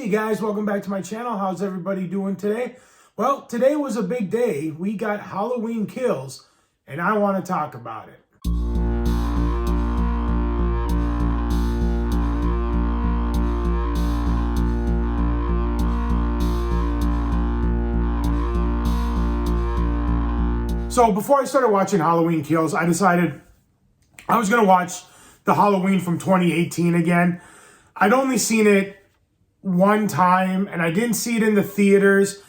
Hey guys, welcome back to my channel. How's everybody doing today? Well, today was a big day. We got Halloween Kills, and I want to talk about it. So before I started watching Halloween Kills, I decided I was going to watch the Halloween from 2018 again. I'd only seen it one time, and I didn't see it in the theaters,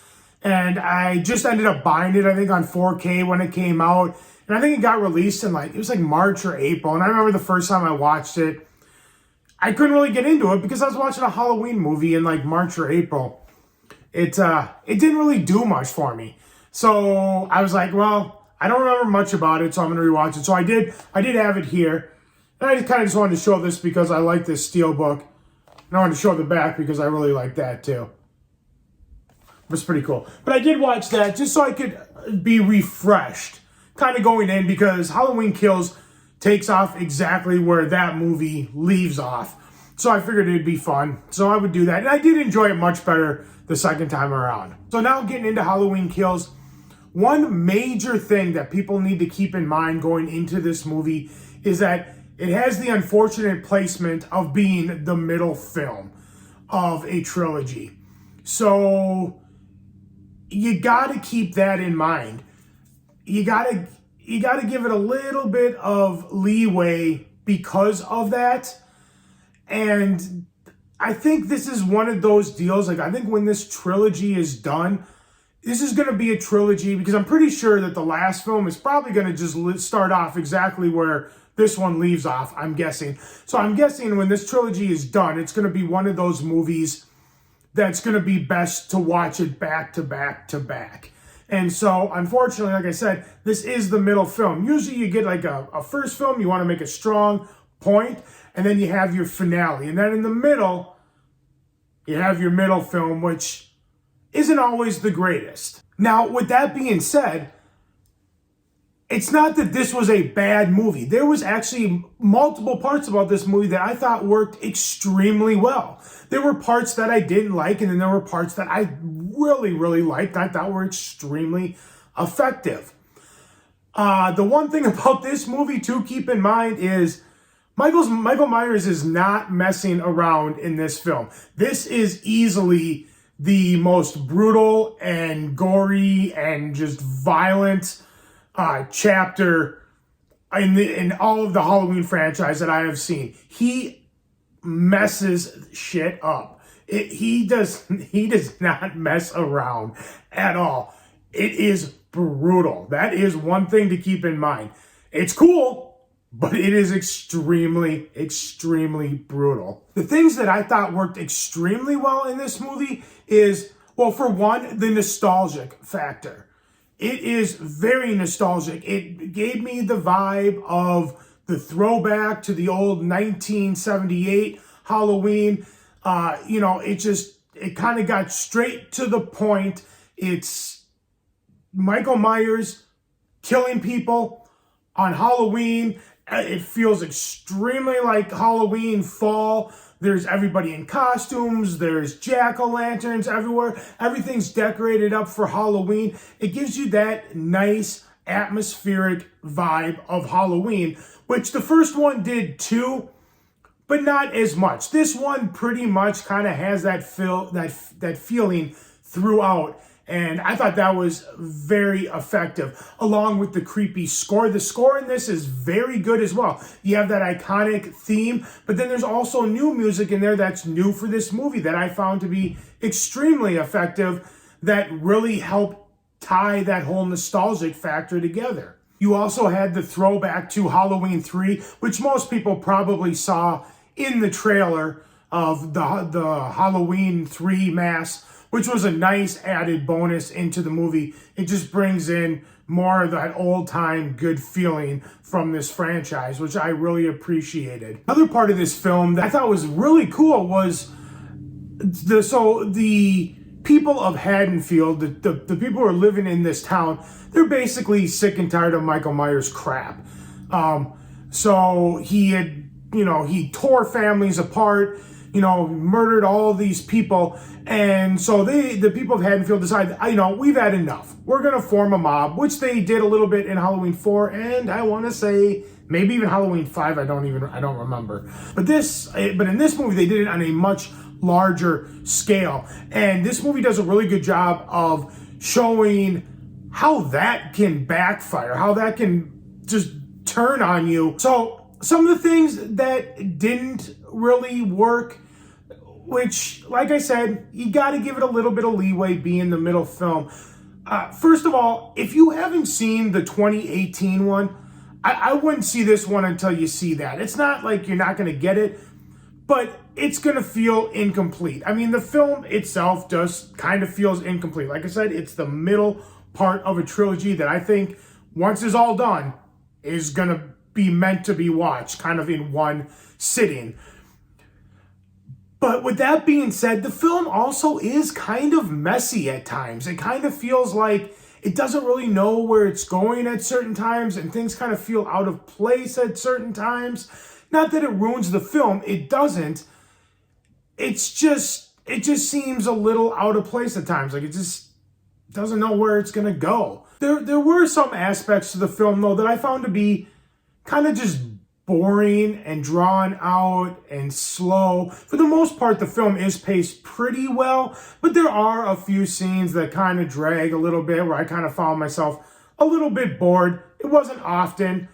and I just ended up buying it, I think, on 4K when it came out, and I think it got released in it was March or April, and I remember the first time I watched it, I couldn't really get into it because I was watching a Halloween movie in March or April. It didn't really do much for me, so I was like, well, I don't remember much about it, so I'm going to rewatch it. So I did have it here, and I kind of just wanted to show this because I like this steelbook. And I wanted to show the back because I really like that too. It was pretty cool. But I did watch that just so I could be refreshed, kind of going in, because Halloween Kills takes off exactly where that movie leaves off. So I figured it'd be fun. So I would do that. And I did enjoy it much better the second time around. So now getting into Halloween Kills, one major thing that people need to keep in mind going into this movie is that it has the unfortunate placement of being the middle film of a trilogy. So you got to keep that in mind. You got to give it a little bit of leeway because of that. And I think this is one of those deals, I think when this trilogy is done, this is going to be a trilogy, because I'm pretty sure that the last film is probably going to just start off exactly where this one leaves off, I'm guessing. So I'm guessing when this trilogy is done, it's going to be one of those movies that's going to be best to watch it back to back to back. And so, unfortunately, like I said, this is the middle film. Usually you get a first film, you want to make a strong point, and then you have your finale. And then in the middle, you have your middle film, which isn't always the greatest. Now, with that being said, it's not that this was a bad movie. There was actually multiple parts about this movie that I thought worked extremely well. There were parts that I didn't like, and then there were parts that I really, really liked and I thought were extremely effective. The one thing about this movie to keep in mind is Michael Myers is not messing around in this film. This is easily the most brutal and gory and just violent chapter in all of the Halloween franchise that I have seen. He messes shit up. He does not mess around at all. It is brutal. That is one thing to keep in mind. It's cool, but it is extremely, extremely brutal. The things that I thought worked extremely well in this movie is, well, for one, the nostalgic factor. It is very nostalgic. It gave me the vibe of the throwback to the old 1978 Halloween. It kind of got straight to the point. It's Michael Myers killing people on Halloween. It feels extremely like Halloween fall. There's everybody in costumes. There's jack-o'-lanterns everywhere. Everything's decorated up for Halloween. It gives you that nice atmospheric vibe of Halloween, which the first one did too, but not as much. This one pretty much kind of has that feeling throughout. And I thought that was very effective, along with the creepy score. The score in this is very good as well. You have that iconic theme, but then there's also new music in there that's new for this movie that I found to be extremely effective, that really helped tie that whole nostalgic factor together. You also had the throwback to Halloween 3, which most people probably saw in the trailer of the Halloween 3 mass, which was a nice added bonus into the movie. It just brings in more of that old-time good feeling from this franchise, which I really appreciated. Another part of this film that I thought was really cool was the people of Haddonfield, the people who are living in this town, they're basically sick and tired of Michael Myers' crap. So he tore families apart. murdered all these people. And so the people of Haddonfield decided, we've had enough. We're going to form a mob, which they did a little bit in Halloween 4, and I want to say maybe even Halloween 5. I don't remember. But in this movie, they did it on a much larger scale. And this movie does a really good job of showing how that can backfire, how that can just turn on you. So some of the things that didn't really work, which, like I said, you got to give it a little bit of leeway being the middle film. First of all, if you haven't seen the 2018 one, I wouldn't see this one until you see that. It's not like you're not going to get it, but it's going to feel incomplete. I mean, the film itself just kind of feels incomplete. Like I said, it's the middle part of a trilogy that I think, once it's all done, is going to be meant to be watched kind of in one sitting. But with that being said, the film also is kind of messy at times. It kind of feels like it doesn't really know where it's going at certain times, and things kind of feel out of place at certain times. Not that it ruins the film, it doesn't. It just seems a little out of place at times. Like, it just doesn't know where it's going to go. There were some aspects to the film, though, that I found to be kind of just boring and drawn out and slow. For the most part, the film is paced pretty well, but there are a few scenes that kind of drag a little bit, where I kind of found myself a little bit bored. It wasn't often,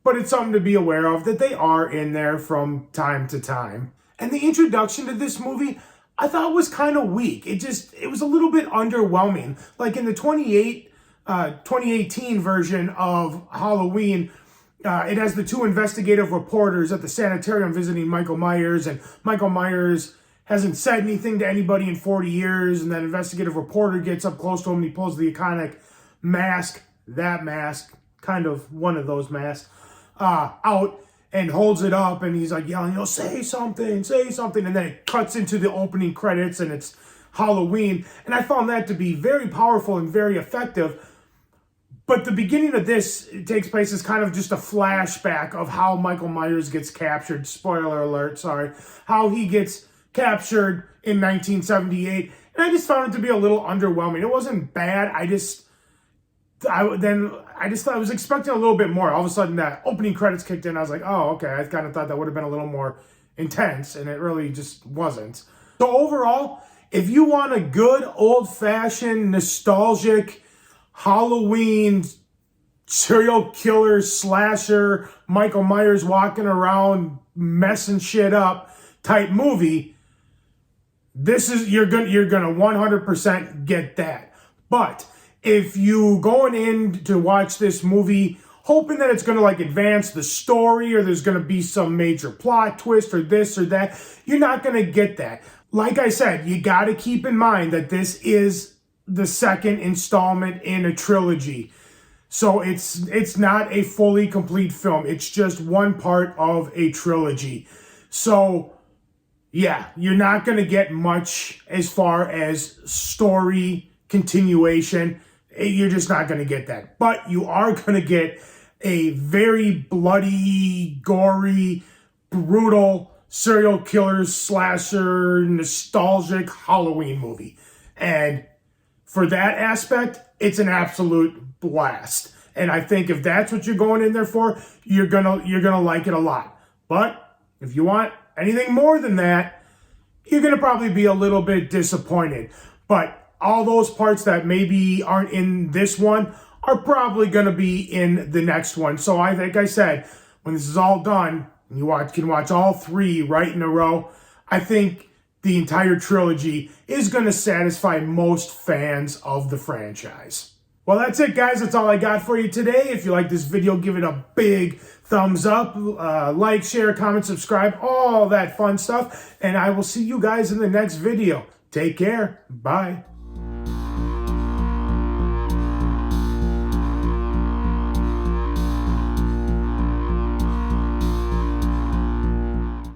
but it's something to be aware of, that they are in there from time to time. And the introduction to this movie, I thought was kind of weak. It was a little bit underwhelming. Like in the 2018 version of Halloween, it has the two investigative reporters at the sanitarium visiting Michael Myers, and Michael Myers hasn't said anything to anybody in 40 years, and that investigative reporter gets up close to him and he pulls the iconic mask, kind of one of those masks, out and holds it up, and he's like yelling, say something, and then it cuts into the opening credits and it's Halloween, and I found that to be very powerful and very effective. But the beginning of this takes place as kind of just a flashback of how Michael Myers gets captured. Spoiler alert, sorry. How he gets captured in 1978. And I just found it to be a little underwhelming. It wasn't bad. I was expecting a little bit more. All of a sudden that opening credits kicked in. I was like, oh, okay. I kind of thought that would have been a little more intense, and it really just wasn't. So overall, if you want a good old-fashioned nostalgic Halloween serial killer slasher, Michael Myers walking around messing shit up type movie, you're gonna 100% get that. But if you going in to watch this movie hoping that it's gonna like advance the story, or there's gonna be some major plot twist or this or that, you're not gonna get that. Like I said, you gotta keep in mind that this is the second installment in a trilogy. So it's not a fully complete film. It's just one part of a trilogy. So yeah, you're not going to get much as far as story continuation. You're just not going to get that. But you are going to get a very bloody, gory, brutal serial killer, slasher, nostalgic Halloween movie. And for that aspect, it's an absolute blast. And I think if that's what you're going in there for, you're gonna like it a lot. But if you want anything more than that, you're gonna probably be a little bit disappointed. But all those parts that maybe aren't in this one are probably gonna be in the next one. So like I said, when this is all done, and you can watch all three right in a row, I think the entire trilogy is going to satisfy most fans of the franchise. Well, that's it, guys. That's all I got for you today. If you like this video, give it a big thumbs up, like, share, comment, subscribe, all that fun stuff. And I will see you guys in the next video. Take care. Bye.